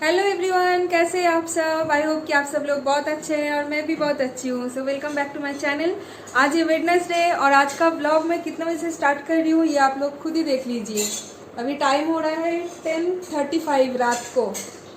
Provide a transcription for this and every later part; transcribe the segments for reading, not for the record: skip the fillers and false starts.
Hello everyone, कैसे हैं आप सब। आई होप कि आप सब लोग बहुत अच्छे हैं और मैं भी बहुत अच्छी हूँ। So welcome back to my channel. आज ये वेडनेसडे और आज का ब्लॉग मैं कितने बजे से स्टार्ट कर रही हूँ ये आप लोग खुद ही देख लीजिए। अभी टाइम हो रहा है 10:35 रात को।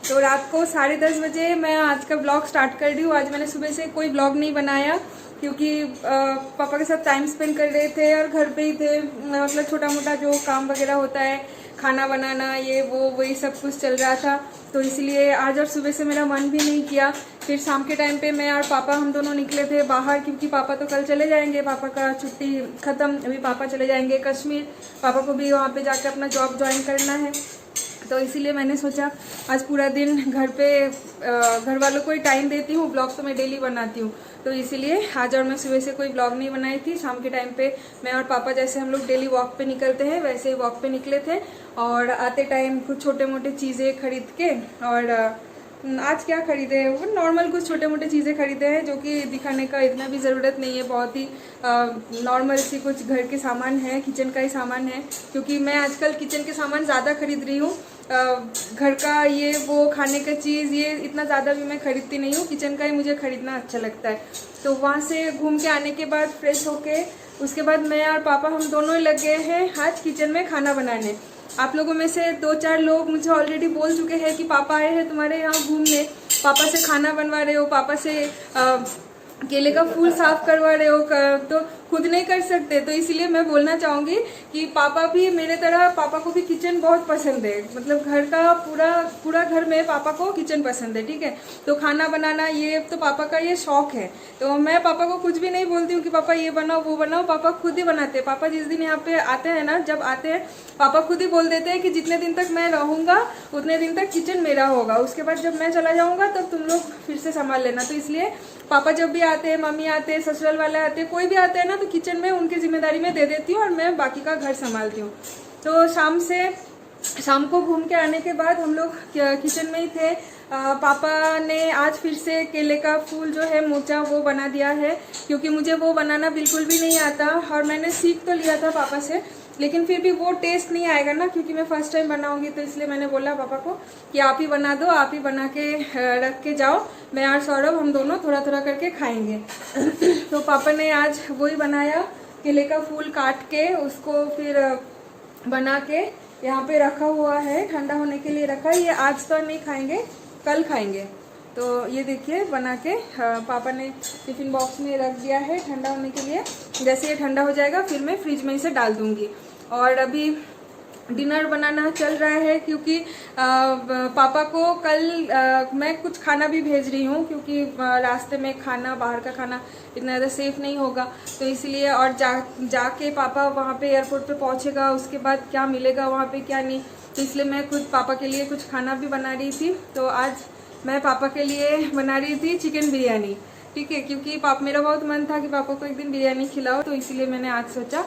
तो रात को 10:30 बजे मैं आज का ब्लॉग स्टार्ट कर रही हूँ। आज मैंने सुबह से कोई ब्लॉग नहीं बनाया क्योंकि पापा के साथ टाइम स्पेंड कर रहे थे और घर पे ही थे। मतलब छोटा मोटा जो काम वगैरह होता है, खाना बनाना, ये वो वही सब कुछ चल रहा था। तो इसलिए आज और सुबह से मेरा मन भी नहीं किया। फिर शाम के टाइम पे मैं और पापा हम दोनों निकले थे बाहर क्योंकि पापा तो कल चले जाएंगे, पापा का छुट्टी ख़त्म। अभी पापा चले जाएंगे कश्मीर, पापा को भी वहाँ पे जाकर अपना जॉब ज्वाइन करना है। तो इसीलिए मैंने सोचा आज पूरा दिन घर पे घर वालों को ही टाइम देती हूँ। ब्लॉग तो मैं डेली बनाती हूँ, तो इसीलिए आज और मैं सुबह से कोई ब्लॉग नहीं बनाई थी। शाम के टाइम पे मैं और पापा जैसे हम लोग डेली वॉक पे निकलते हैं वैसे ही वॉक पे निकले थे और आते टाइम कुछ छोटे मोटे चीज़ें खरीद के, और आज क्या खरीदे हैं वो नॉर्मल कुछ छोटे मोटे चीज़ें खरीदे हैं जो कि दिखाने का इतना भी ज़रूरत नहीं है। बहुत ही नॉर्मल सी कुछ घर के सामान है, किचन का ही सामान है क्योंकि मैं आजकल किचन के सामान ज़्यादा खरीद रही हूँ। घर का ये वो खाने का चीज़ ये इतना ज़्यादा भी मैं खरीदती नहीं हूँ, किचन का ही मुझे खरीदना अच्छा लगता है। तो वहाँ से घूम के आने के बाद फ्रेश होके उसके बाद मैं और पापा हम दोनों लग गए हैं आज किचन में खाना बनाने। आप लोगों में से 2-4 लोग मुझे ऑलरेडी बोल चुके हैं कि पापा आए हैं तुम्हारे यहाँ घूमने, पापा से खाना बनवा रहे हो, पापा से केले का फूल साफ करवा रहे हो, तो खुद नहीं कर सकते। तो इसीलिए मैं बोलना चाहूँगी कि पापा भी मेरे तरह, पापा को भी किचन बहुत पसंद है। मतलब घर का पूरा घर में पापा को किचन पसंद है, ठीक है। तो खाना बनाना ये तो पापा का ये शौक है। तो मैं पापा को कुछ भी नहीं बोलती हूँ कि पापा ये बनाओ वो बनाओ, पापा खुद ही बनाते हैं। पापा जिस दिन यहाँ पे आते हैं ना, जब आते हैं पापा खुद ही बोल देते हैं कि जितने दिन तक मैं रहूँगा उतने दिन तक किचन मेरा होगा, उसके बाद जब मैं चला जाऊँगा तब तुम लोग फिर से संभाल लेना। तो इसलिए पापा जब भी आते हैं, मम्मी आते हैं, ससुराल वाले आते हैं, कोई भी आते हैं ना, तो किचन में उनकी जिम्मेदारी में दे देती हूँ और मैं बाकी का घर संभालती हूँ। तो शाम को घूम के आने के बाद हम लोग किचन में ही थे। पापा ने आज फिर से केले का फूल जो है मोचा वो बना दिया है क्योंकि मुझे वो बनाना बिल्कुल भी नहीं आता और मैंने सीख तो लिया था पापा से, लेकिन फिर भी वो टेस्ट नहीं आएगा ना क्योंकि मैं फर्स्ट टाइम बनाऊंगी। तो इसलिए मैंने बोला पापा को कि आप ही बना दो, आप ही बना के रख के जाओ, मैं और सौरभ हम दोनों थोड़ा थोड़ा करके खाएंगे। तो पापा ने आज वही बनाया, केले का फूल काट के उसको फिर बना के यहाँ पे रखा हुआ है, ठंडा होने के लिए रखा है। ये आज तो नहीं खाएंगे, कल खाएंगे। तो ये देखिए बना के पापा ने टिफिन बॉक्स में रख दिया है ठंडा होने के लिए। जैसे ये ठंडा हो जाएगा फिर मैं फ्रिज में इसे डाल दूंगी। और अभी डिनर बनाना चल रहा है क्योंकि पापा को कल मैं कुछ खाना भी भेज रही हूँ क्योंकि रास्ते में खाना, बाहर का खाना इतना ज़्यादा सेफ नहीं होगा। तो इसलिए और जाके पापा वहाँ पे एयरपोर्ट पे पहुँचेगा, उसके बाद क्या मिलेगा वहाँ पे क्या नहीं, तो इसलिए मैं खुद पापा के लिए कुछ खाना भी बना रही थी। तो आज मैं पापा के लिए बना रही थी चिकन बिरयानी, ठीक है, क्योंकि मेरा बहुत मन था कि पापा को एक दिन बिरयानी खिलाओ। तो इसीलिए मैंने आज सोचा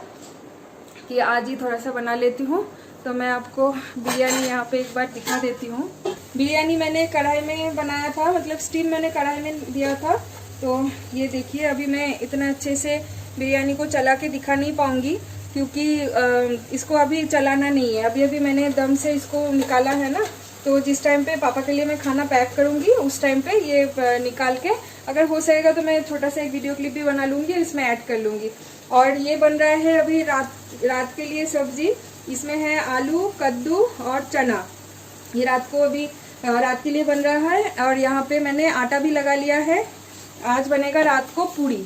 कि आज ही थोड़ा सा बना लेती हूँ। तो मैं आपको बिरयानी यहाँ पे एक बार दिखा देती हूँ। बिरयानी मैंने कढ़ाई में बनाया था, मतलब स्टीम मैंने कढ़ाई में दिया था। तो ये देखिए अभी मैं इतना अच्छे से बिरयानी को चला के दिखा नहीं पाऊँगी क्योंकि इसको अभी चलाना नहीं है। अभी अभी मैंने दम से इसको निकाला है ना, तो जिस टाइम पे पापा के लिए मैं खाना पैक करूँगी उस टाइम पे ये निकाल के, अगर हो सकेगा तो मैं छोटा सा एक वीडियो क्लिप भी बना लूँगी और इसमें ऐड कर लूँगी। और ये बन रहा है अभी रात के लिए सब्जी। इसमें है आलू, कद्दू और चना। ये रात को अभी रात के लिए बन रहा है। और यहाँ पे मैंने आटा भी लगा लिया है। आज बनेगा रात को पूड़ी।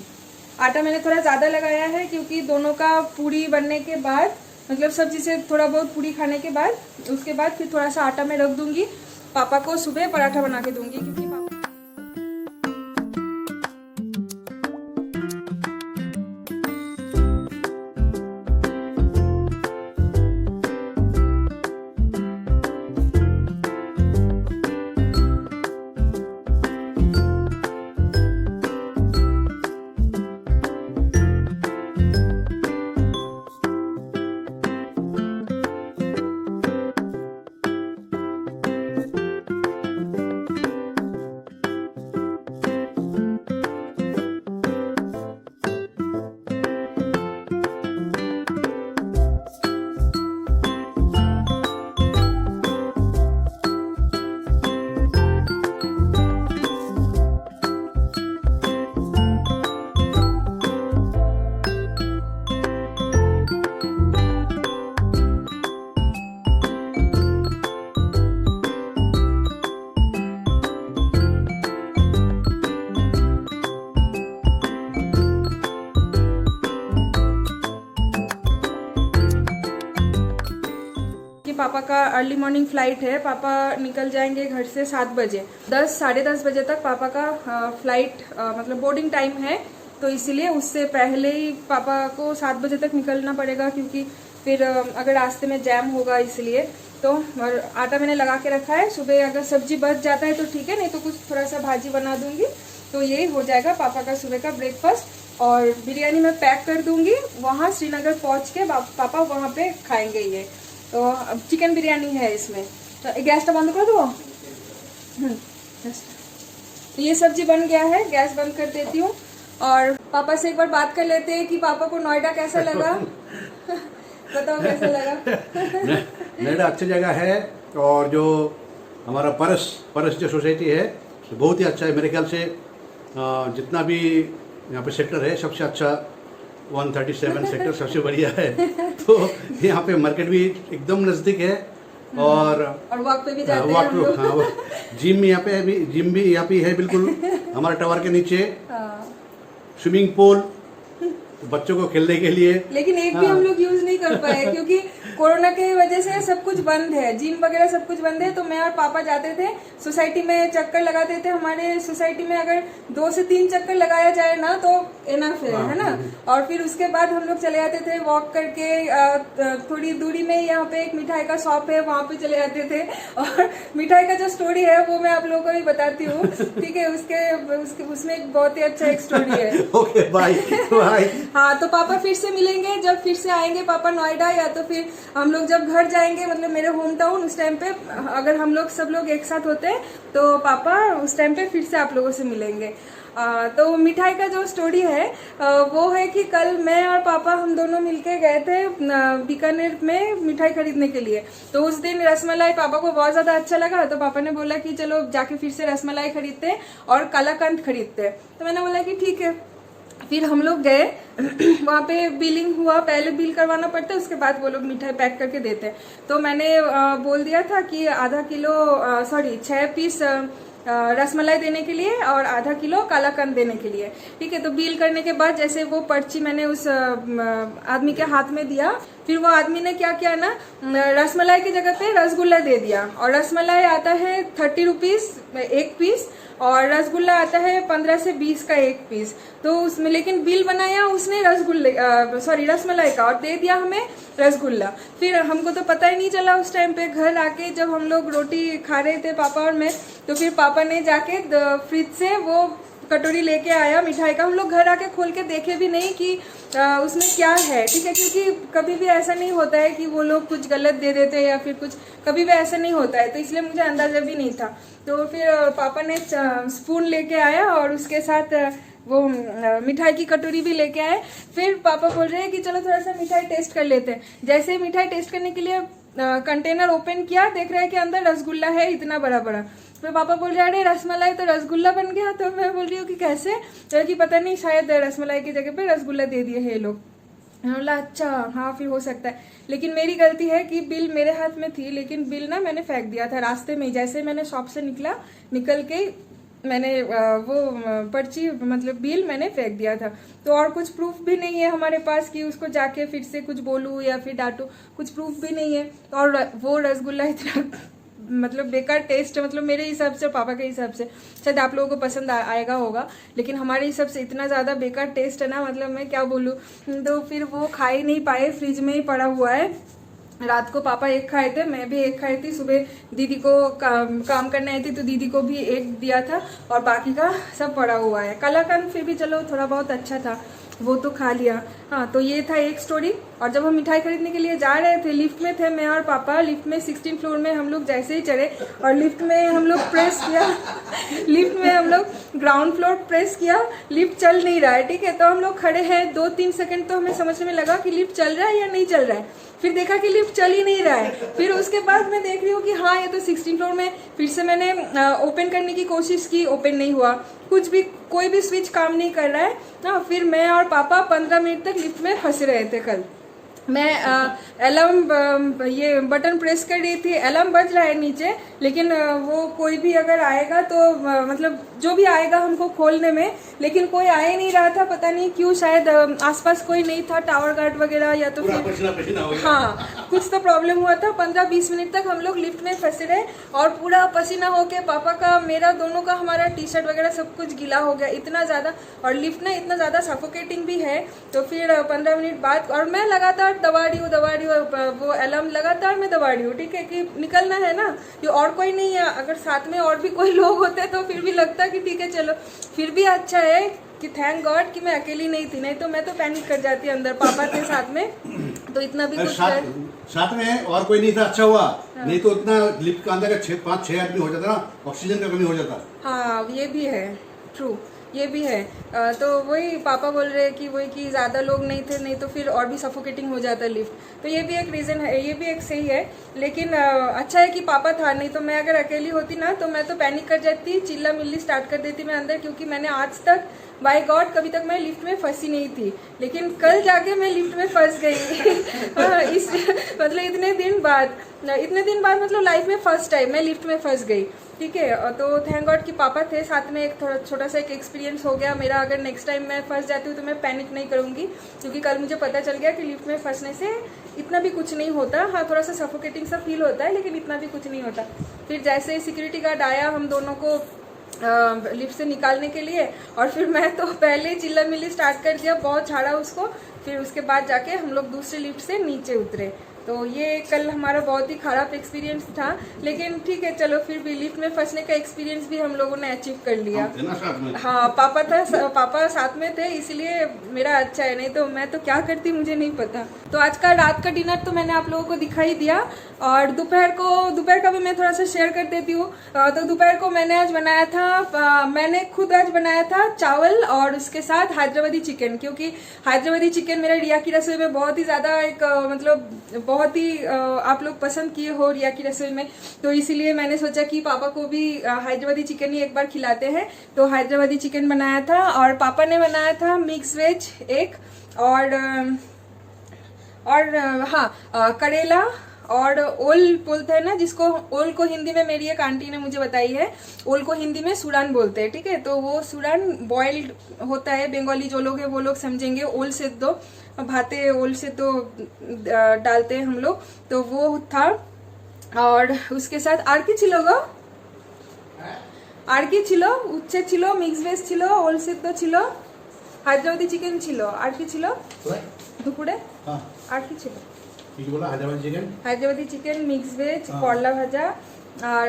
आटा मैंने थोड़ा ज़्यादा लगाया है क्योंकि दोनों का पूड़ी बनने के बाद, मतलब सब्जी से थोड़ा बहुत पूड़ी खाने के बाद उसके बाद फिर थोड़ा सा आटा मैं रख दूंगी। पापा को सुबह पराठा बना के दूंगी क्योंकि अर्ली मॉर्निंग फ्लाइट है। पापा निकल जाएंगे घर से 7 बजे, 10 साढ़े 10 बजे तक पापा का फ्लाइट मतलब बोर्डिंग टाइम है। तो इसीलिए उससे पहले ही पापा को 7 बजे तक निकलना पड़ेगा, क्योंकि फिर अगर रास्ते में जैम होगा इसलिए। तो और आटा मैंने लगा के रखा है, सुबह अगर सब्जी बच जाता है तो ठीक है, नहीं तो कुछ थोड़ा सा भाजी बना दूंगी। तो यही हो जाएगा पापा का सुबह का ब्रेकफास्ट। और बिरयानी मैं पैक कर दूंगी, वहाँ श्रीनगर पहुँच के पापा वहाँ पे खाएंगे ये। तो अब चिकन बिरयानी है इसमें। तो गैस तो बंद कर दो। तो ये सब्जी बन गया है, गैस बंद कर देती हूँ। और पापा से एक बार बात कर लेते हैं कि पापा को नोएडा कैसा लगा। बताओ कैसा लगा। नोएडा अच्छी जगह है, और जो हमारा परस जो सोसाइटी है बहुत ही अच्छा है। मेरे ख्याल से जितना भी यहाँ पे सेक्टर है सबसे अच्छा 137 सेक्टर सबसे बढ़िया है। तो यहाँ पे मार्केट भी एकदम नज़दीक है, और वॉक पे भी जाते हैं हम लोग। हाँ, जिम यहाँ पे है, जिम भी यहाँ पे है बिल्कुल हमारे टावर के नीचे। स्विमिंग पूल बच्चों को खेलने के लिए, लेकिन एक भी हम लोग यूज नहीं कर पाए क्योंकि कोरोना की वजह से सब कुछ बंद है, जिम वगैरह सब कुछ बंद है। तो मैं और पापा जाते थे सोसाइटी में, चक्कर लगाते थे। हमारे सोसाइटी में अगर 2 से 3 चक्कर लगाया जाए ना तो इनफ है ना। और फिर उसके बाद हम लोग चले जाते थे वॉक करके। थोड़ी दूरी में यहाँ पे एक मिठाई का शॉप है, वहाँ पे चले जाते थे। और मिठाई का जो स्टोरी है वो मैं आप लोगों को भी बताती हूँ, ठीक है। उसमें एक बहुत ही अच्छा एक स्टोरी है। Okay bye. हाँ, तो पापा फिर से मिलेंगे जब फिर से आएंगे पापा नोएडा, या तो फिर हम लोग जब घर जाएंगे, मतलब मेरे होम टाउन, उस टाइम पे अगर हम लोग सब लोग एक साथ होते हैं तो पापा उस टाइम पे फिर से आप लोगों से मिलेंगे। तो मिठाई का जो स्टोरी है वो है कि कल मैं और पापा हम दोनों मिलके गए थे बीकानेर में मिठाई खरीदने के लिए। तो उस दिन रसमलाई पापा को बहुत ज्यादा अच्छा लगा, तो पापा ने बोला कि चलो जाके फिर से रसमलाई खरीदते हैं और कालाकंद खरीदते हैं। तो मैंने बोला कि ठीक है। फिर हम लोग गए, वहाँ पे बिलिंग हुआ, पहले बिल करवाना पड़ता है, उसके बाद वो लोग मिठाई पैक करके देते हैं। तो मैंने बोल दिया था कि 6 पीस रसमलाई देने के लिए और आधा किलो कालाकंद देने के लिए, ठीक है। तो बिल करने के बाद जैसे वो पर्ची मैंने उस आदमी के हाथ में दिया, फिर वो आदमी ने क्या किया ना, रसमलाई की जगह पे रसगुल्ला दे दिया। और रसमलाई आता है 30 रुपीज 1 पीस, और रसगुल्ला आता है 15 से 20 का 1 पीस। तो उसमें लेकिन बिल बनाया उसने रसमलाई का, और दे दिया हमें रसगुल्ला। फिर हमको तो पता ही नहीं चला उस टाइम पे। घर आके जब हम लोग रोटी खा रहे थे पापा और मैं, तो फिर पापा ने जाके फ्रिज से वो कटोरी लेके आया मिठाई का। हम लोग घर आके खोल के देखे भी नहीं कि उसमें क्या है, ठीक है, क्योंकि कभी भी ऐसा नहीं होता है कि वो लोग कुछ गलत दे देते हैं या फिर कुछ, कभी भी ऐसा नहीं होता है। तो इसलिए मुझे अंदाजा भी नहीं था। तो फिर पापा ने स्पून लेके आया और उसके साथ वो मिठाई की कटोरी भी लेके आए। फिर पापा बोल रहे हैं कि चलो थोड़ा सा मिठाई टेस्ट कर लेते हैं। जैसे मिठाई टेस्ट करने के लिए कंटेनर ओपन किया, देख रहे हैं कि अंदर रसगुल्ला है इतना बड़ा बड़ा। तो पापा बोल रहे अरे रसमलाई तो रसगुल्ला बन गया। तो मैं बोल रही हूँ कि कैसे, तो कि पता नहीं शायद रसमलाई की जगह पे रसगुल्ला दे दिए है ये लोग। बोला अच्छा हाँ फिर हो सकता है। लेकिन मेरी गलती है कि बिल मेरे हाथ में थी, लेकिन बिल ना मैंने फेंक दिया था रास्ते में। जैसे मैंने शॉप से निकल के मैंने वो पर्ची मतलब बिल मैंने फेंक दिया था। तो और कुछ प्रूफ भी नहीं है हमारे पास कि उसको जाके फिर से कुछ बोलूँ या फिर डांटूं, कुछ प्रूफ भी नहीं है। और वो रसगुल्ला इतना मतलब बेकार टेस्ट, मतलब मेरे हिसाब से, पापा के हिसाब से शायद आप लोगों को पसंद आएगा होगा, लेकिन हमारे हिसाब से इतना ज़्यादा बेकार टेस्ट है ना, मतलब मैं क्या बोलूँ। तो फिर वो खा ही नहीं पाए, फ्रिज में ही पड़ा हुआ है। रात को पापा एक खाए थे, मैं भी एक खाई थी। सुबह दीदी को काम करने आई थी तो दीदी को भी एक दिया था, और बाकी का सब पड़ा हुआ है। कालाकंद फिर भी चलो थोड़ा बहुत अच्छा था, वो तो खा लिया। हाँ, तो ये था एक स्टोरी। और जब हम मिठाई खरीदने के लिए जा रहे थे, लिफ्ट में थे मैं और पापा। लिफ्ट में 16 फ्लोर में हम लोग जैसे ही चढ़े और लिफ्ट में हम लोग प्रेस किया लिफ्ट में हम लोग ग्राउंड फ्लोर प्रेस किया, लिफ्ट चल नहीं रहा है, ठीक है। तो हम लोग खड़े हैं 2-3 सेकंड, तो हमें समझने में लगा कि लिफ्ट चल रहा है या नहीं चल रहा है। फिर देखा कि लिफ्ट चल ही नहीं रहा है। फिर उसके बाद मैं देख रही हूँ कि हाँ ये तो 16 फ्लोर में। फिर से मैंने ओपन करने की कोशिश की, ओपन नहीं हुआ, कुछ भी कोई भी स्विच काम नहीं कर रहा है ना। फिर मैं और पापा 15 मिनट तक लिफ्ट में फंसे रहे थे कल। मैं अलार्म ये बटन प्रेस कर रही थी, अलार्म बज रहा है नीचे, लेकिन वो कोई भी अगर आएगा तो मतलब जो भी आएगा हमको खोलने में, लेकिन कोई आ ही नहीं रहा था, पता नहीं क्यों, शायद आसपास कोई नहीं था, टावर गार्ड वगैरह, या तो फिर पसीना हो गया। हाँ कुछ तो प्रॉब्लम हुआ था। 15-20 मिनट तक हम लोग लिफ्ट में फंसे रहे और पूरा पसीना होके पापा का, मेरा, दोनों का, हमारा टी शर्ट वगैरह सब कुछ गीला हो गया, इतना ज़्यादा। और लिफ्ट ना इतना ज़्यादा सफोकेटिंग भी है। तो फिर 15 मिनट बाद, और मैं लगातार दबा रही हूँ, वो अलार्म लगातार मैं दबा रही हूँ, ठीक है, कि निकलना है ना, ये और कोई नहीं है, अगर साथ में और भी कोई लोग होते तो फिर भी लगता कि ठीक है चलो। फिर भी अच्छा है कि थैंक गॉड कि मैं अकेली नहीं थी, नहीं तो मैं तो पैनिक कर जाती अंदर, पापा थे साथ में, तो इतना भी कुछ साथ में और कोई नहीं था, अच्छा हुआ। हाँ। नहीं तो इतना लिफ्ट का अंदर 5-6 आदमी हो जाता ना, ऑक्सीजन का कमी हो जाता। हाँ ये भी है, ट्रू, ये भी है। तो वही पापा बोल रहे हैं कि वही कि ज़्यादा लोग नहीं थे, नहीं तो फिर और भी सफोकेटिंग हो जाता है लिफ्ट, तो ये भी एक रीज़न है, ये भी एक सही है। लेकिन अच्छा है कि पापा था, नहीं तो मैं अगर अकेली होती ना तो मैं तो पैनिक कर जाती, चिल्ला मिल्ली स्टार्ट कर देती मैं अंदर, क्योंकि मैंने आज तक बाय गॉड कभी तक मैं लिफ्ट में फंसी नहीं थी, लेकिन कल जाके मैं लिफ्ट में फंस गई। इस मतलब इतने दिन बाद मतलब लाइफ में फर्स्ट टाइम मैं लिफ्ट में फंस गई, ठीक है। तो थैंक गॉड कि पापा थे साथ में, एक थोड़ा छोटा सा एक एक्सपीरियंस हो गया मेरा। अगर नेक्स्ट टाइम मैं फंस जाती हूँ तो मैं पैनिक नहीं करूँगी, क्योंकि कल मुझे पता चल गया कि लिफ्ट में फंसने से इतना भी कुछ नहीं होता। हाँ थोड़ा सा सफोकेटिंग सा फील होता है, लेकिन इतना भी कुछ नहीं होता। फिर जैसे सिक्योरिटी गार्ड आया हम दोनों को लिफ्ट से निकालने के लिए, और फिर मैं तो पहले ही चिल्ला मिल्ली स्टार्ट कर दिया, बहुत झाड़ा उसको। फिर उसके बाद जाके हम लोग दूसरे लिफ्ट से नीचे उतरे। तो ये कल हमारा बहुत ही खराब एक्सपीरियंस था, लेकिन ठीक है चलो, फिर भी लिफ्ट में फंसने का एक्सपीरियंस भी हम लोगों ने अचीव कर लिया। हाँ पापा साथ में थे, इसलिए मेरा अच्छा है, नहीं तो मैं तो क्या करती मुझे नहीं पता। तो आज का रात का डिनर तो मैंने आप लोगों को दिखाई दिया, और दोपहर का भी मैं थोड़ा सा शेयर कर देती हूँ। तो दोपहर को मैंने आज बनाया था, मैंने खुद आज बनाया था चावल, और उसके साथ हैदराबादी चिकन, क्योंकि हैदराबादी चिकन मेरा रिया की रसोई में बहुत ही ज़्यादा एक मतलब बहुत ही आप लोग पसंद किए हो रिया की रसोई में, तो इसीलिए मैंने सोचा कि पापा को भी हैदराबादी चिकन ही एक बार खिलाते हैं। तो हैदराबादी चिकन बनाया था, और पापा ने बनाया था मिक्स वेज एक, और हाँ करेला, और ओल बोलते हैं ना जिसको, ओल को हिंदी में मेरी एक आंटी ने मुझे बताई है, ओल को हिंदी में सुरान बोलते हैं, ठीक है। तो वो सुरान बॉइल्ड होता है, बंगाली जो लोग हैं वो लोग समझेंगे। ओल से दो भाते, ओल से तो डालते हैं हम लोग, तो वो था। और उसके साथ आरकी छिलो गो, आरकी छिलो, उच्चे छिलो, मिक्स वेज छिलो, ओल से तो छिलो, हैदराबादी चिकन छिलो, आरकी छिलो दुपुरे आरकी छिलो, हैदराबादी चिकन मिक्स वेज, করলা ভাজা, আর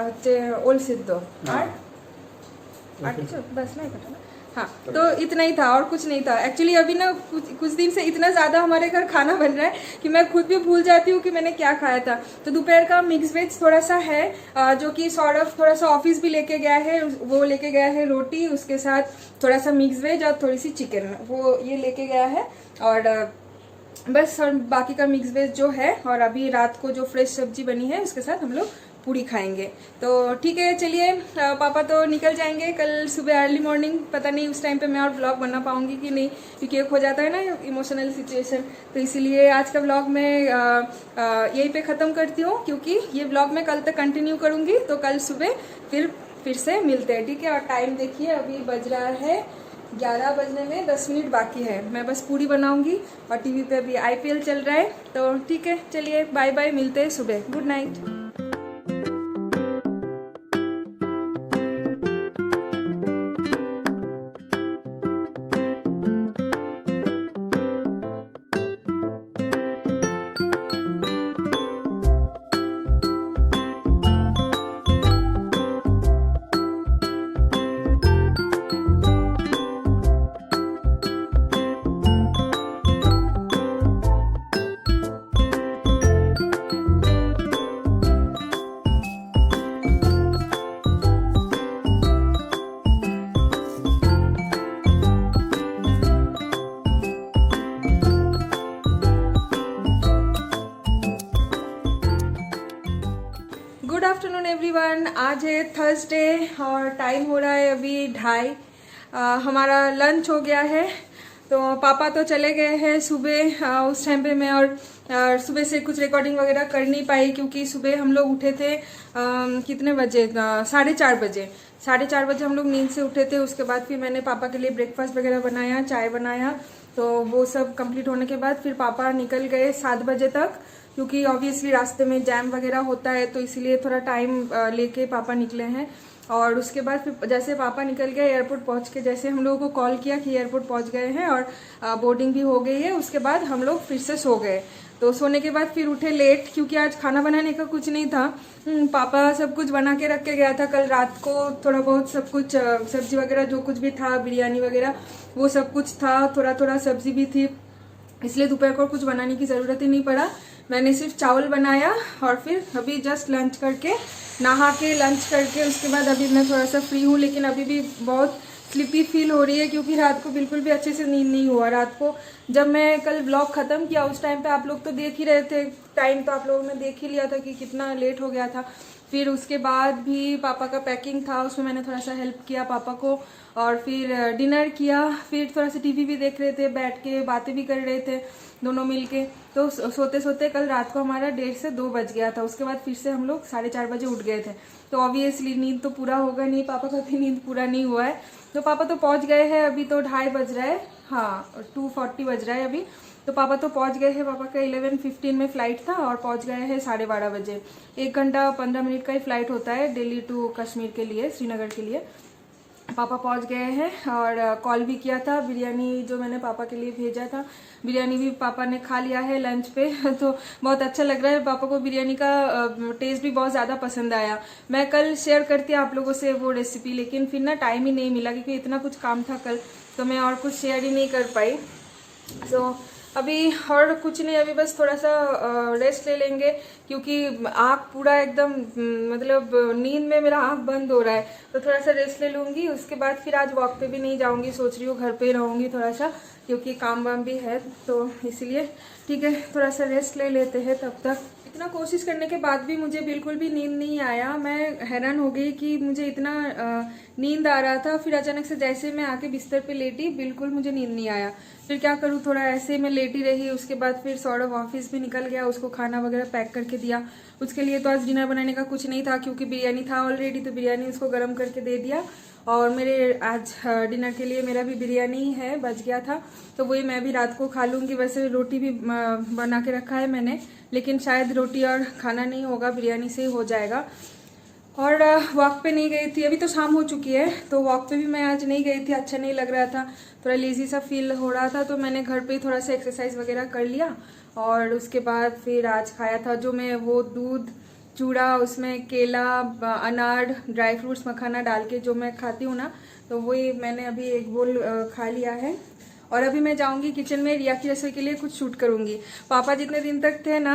হচ্ছে ওল সিদ্ধ, আর কিছু बस नहीं पता ना। हाँ तो इतना ही था और कुछ नहीं था। एक्चुअली अभी ना कुछ दिन से इतना ज़्यादा हमारे घर खाना बन रहा है कि मैं खुद भी भूल जाती हूँ कि मैंने क्या खाया था। तो दोपहर का मिक्स वेज थोड़ा सा है, जो कि सॉर्ट ऑफ थोड़ा सा ऑफिस भी लेके गया है, वो लेके गया है रोटी, उसके साथ थोड़ा सा मिक्स वेज और थोड़ी सी चिकन, वो ये लेके गया है। और बस, और बाकी का मिक्स वेज जो है, और अभी रात को जो फ्रेश सब्जी बनी है उसके साथ हम लोग पूरी खाएंगे। तो ठीक है चलिए, पापा तो निकल जाएंगे कल सुबह अर्ली मॉर्निंग, पता नहीं उस टाइम पे मैं और व्लॉग बना पाऊंगी कि नहीं, क्योंकि एक हो जाता है ना इमोशनल सिचुएशन। तो इसीलिए आज का व्लॉग मैं यहीं पे ख़त्म करती हूँ, क्योंकि ये व्लॉग मैं कल तक कंटिन्यू करूँगी। तो कल सुबह फिर से मिलते हैं, ठीक है। और टाइम देखिए अभी बज रहा है 11 बजने में 10 मिनट बाकी है। मैं बस पूरी बनाऊंगी, और टीवी पे अभी IPL चल रहा है। तो ठीक है चलिए, बाय बाय, मिलते हैं सुबह, good night. Good afternoon everyone, आज है थर्सडे और टाइम हो रहा है अभी 2:30। हमारा लंच हो गया है, तो पापा तो चले गए हैं सुबह, उस टाइम पे मैं और सुबह से कुछ रिकॉर्डिंग वगैरह कर नहीं पाई, क्योंकि सुबह हम लोग उठे थे कितने बजे, 4:30 बजे। 4:30 बजे हम लोग नींद से उठे थे। उसके बाद फिर मैंने पापा के लिए ब्रेकफास्ट वगैरह बनाया, चाय बनाया। तो वो सब कंप्लीट होने के बाद फिर पापा निकल गए 7 बजे तक, क्योंकि ऑब्वियसली रास्ते में जैम वगैरह होता है, तो इसीलिए थोड़ा टाइम लेके पापा निकले हैं। और उसके बाद फिर जैसे पापा निकल गए, एयरपोर्ट पहुंच के जैसे हम लोगों को कॉल किया कि एयरपोर्ट पहुंच गए हैं और बोर्डिंग भी हो गई है, उसके बाद हम लोग फिर से सो गए। तो सोने के बाद फिर उठे लेट, क्योंकि आज खाना बनाने का कुछ नहीं था। पापा सब कुछ बना के रख के गया था कल रात को, थोड़ा बहुत सब कुछ सब्जी वगैरह जो कुछ भी था, बिरयानी वगैरह वो सब कुछ था, थोड़ा थोड़ा सब्जी भी थी, इसलिए दोपहर को कुछ बनाने की ज़रूरत ही नहीं पड़ा। मैंने सिर्फ चावल बनाया और फिर अभी जस्ट लंच करके, नहा के लंच करके उसके बाद अभी मैं थोड़ा सा फ्री हूँ। लेकिन अभी भी बहुत स्लिपी फील हो रही है, क्योंकि रात को बिल्कुल भी अच्छे से नींद नहीं हुआ। रात को जब मैं कल व्लॉग ख़त्म किया उस टाइम पे आप लोग तो देख ही रहे थे, टाइम तो आप लोगों ने देख ही लिया था कि कितना लेट हो गया था। फिर उसके बाद भी पापा का पैकिंग था, उसमें मैंने थोड़ा सा हेल्प किया पापा को, और फिर डिनर किया। फिर थोड़ा सा टीवी भी देख रहे थे, बैठ के बातें भी कर रहे थे दोनों मिलके। तो सोते सोते कल रात को हमारा 1:30 से 2 बज गया था। उसके बाद फिर से हम लोग 4:30 बजे उठ गए थे। तो ऑब्वियसली नींद तो पूरा होगा नहीं, पापा का भी नींद पूरा नहीं हुआ है। तो पापा तो पहुंच गए हैं, अभी तो 2:30 बज रहा है, हाँ 2:40 बज रहा है अभी। तो पापा तो पहुंच गए हैं, पापा का 11:15 में फ़्लाइट था और पहुंच गए हैं 12:30 बजे। 1 घंटा 15 मिनट का ही फ़्लाइट होता है दिल्ली टू कश्मीर के लिए, श्रीनगर के लिए। पापा पहुंच गए हैं और कॉल भी किया था। बिरयानी जो मैंने पापा के लिए भेजा था, बिरयानी भी पापा ने खा लिया है लंच पे तो बहुत अच्छा लग रहा है। पापा को बिरयानी का टेस्ट भी बहुत ज़्यादा पसंद आया। मैं कल शेयर करती आप लोगों से वो रेसिपी, लेकिन फिर ना टाइम ही नहीं मिला, क्योंकि इतना कुछ काम था कल, तो मैं और कुछ शेयर ही नहीं कर पाई। सो अभी और कुछ नहीं, अभी बस थोड़ा सा रेस्ट ले लेंगे, क्योंकि आँख पूरा एकदम मतलब नींद में मेरा आँख बंद हो रहा है। तो थोड़ा सा रेस्ट ले लूँगी, उसके बाद फिर आज वॉक पे भी नहीं जाऊँगी, सोच रही हूँ घर पे रहूँगी थोड़ा सा, क्योंकि काम वाम भी है, तो इसलिए ठीक है थोड़ा सा रेस्ट ले लेते हैं तब तक। इतना कोशिश करने के बाद भी मुझे बिल्कुल भी नींद नहीं आया। मैं हैरान हो गई कि मुझे इतना नींद आ रहा था, फिर अचानक से जैसे मैं आके बिस्तर पे लेटी, बिल्कुल मुझे नींद नहीं आया। फिर क्या करूँ, थोड़ा ऐसे मैं लेटी रही। उसके बाद फिर सौरभ ऑफिस भी निकल गया, उसको खाना वगैरह पैक करके दिया। उसके लिए तो आज डिनर बनाने का कुछ नहीं था, क्योंकि बिरयानी था ऑलरेडी, तो बिरयानी उसको गर्म करके दे दिया। और मेरे आज डिनर के लिए मेरा भी बिरयानी ही है, बच गया था, तो वही मैं भी रात को खा लूँगी। वैसे रोटी भी बना के रखा है मैंने, लेकिन शायद रोटी और खाना नहीं होगा, बिरयानी से ही हो जाएगा। और वॉक पे नहीं गई थी, अभी तो शाम हो चुकी है, तो वॉक पे भी मैं आज नहीं गई थी, अच्छा नहीं लग रहा था, थोड़ा लेजी सा फील हो रहा था। तो मैंने घर पे ही थोड़ा सा एक्सरसाइज वगैरह कर लिया, और उसके बाद फिर आज खाया था जो मैं वो दूध चूड़ा, उसमें केला, अनार, ड्राई फ्रूट्स, मखाना डाल के जो मैं खाती हूँ ना, तो वही मैंने अभी 1 बोल खा लिया है। और अभी मैं जाऊंगी किचन में, रिया की रसोई के लिए कुछ शूट करूंगी। पापा जितने दिन तक थे ना,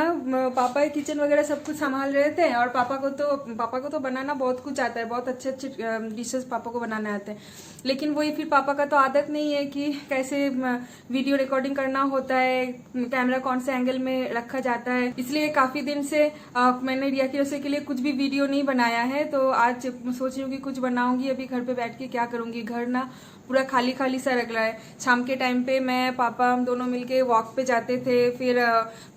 पापा किचन वगैरह सब कुछ संभाल रहे थे, और पापा को तो बनाना बहुत कुछ आता है, बहुत अच्छे अच्छे डिशेस पापा को बनाने आते हैं। लेकिन वही फिर पापा का तो आदत नहीं है कि कैसे वीडियो रिकॉर्डिंग करना होता है, कैमरा कौन से एंगल में रखा जाता है, इसलिए काफी दिन से मैंने रिया की रसोई के लिए कुछ भी वीडियो नहीं बनाया है। तो आज सोच रही हूँ कि कुछ बनाऊंगी। अभी घर पे बैठ के क्या करूंगी, घर ना पूरा खाली खाली सा लग रहा है। शाम के टाइम पे मैं पापा हम दोनों मिलके वॉक पे जाते थे, फिर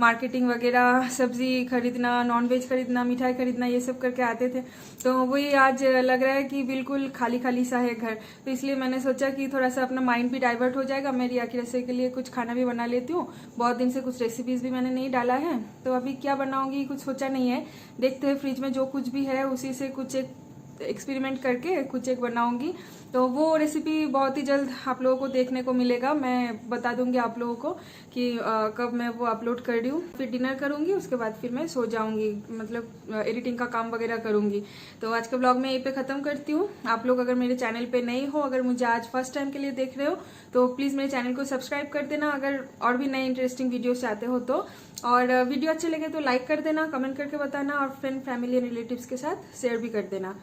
मार्केटिंग वगैरह, सब्जी खरीदना, नॉनवेज खरीदना, मिठाई खरीदना, ये सब करके आते थे। तो वही आज लग रहा है कि बिल्कुल खाली खाली सा है घर, तो इसलिए मैंने सोचा कि थोड़ा सा अपना माइंड भी डाइवर्ट हो जाएगा। मैं रिया की रसोई के लिए कुछ खाना भी बना लेती हूँ, बहुत दिन से कुछ रेसिपीज भी मैंने नहीं डाला है, तो अभी क्या बनाऊंगी कुछ सोचा नहीं है, देखते हैं फ्रिज में जो कुछ भी है उसी से कुछ एक एक्सपेरिमेंट करके कुछ एक बनाऊंगी। तो वो रेसिपी बहुत ही जल्द आप लोगों को देखने को मिलेगा, मैं बता दूंगी आप लोगों को कि कब मैं वो अपलोड कर रही हूँ। फिर डिनर करूंगी, उसके बाद फिर मैं सो जाऊंगी, मतलब एडिटिंग का काम वगैरह करूंगी। तो आज का ब्लॉग मैं यहीं पे ख़त्म करती हूँ। आप लोग अगर मेरे चैनल पे नए हो, अगर मुझे आज फर्स्ट टाइम के लिए देख रहे हो, तो प्लीज़ मेरे चैनल को सब्सक्राइब कर देना, अगर और भी नए इंटरेस्टिंग वीडियो चाहते हो तो। और वीडियो अच्छे लगे तो लाइक कर देना, कमेंट करके बताना, और फ्रेंड फैमिली रिलेटिव्स के साथ शेयर भी कर देना।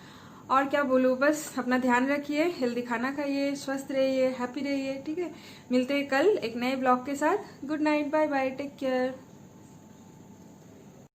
और क्या बोलूँ, बस अपना ध्यान रखिए, हेल्दी खाना खाइए, स्वस्थ रहिए, हैप्पी रहिए, ठीक है। मिलते हैं कल एक नए ब्लॉग के साथ। Good night, bye bye, take care.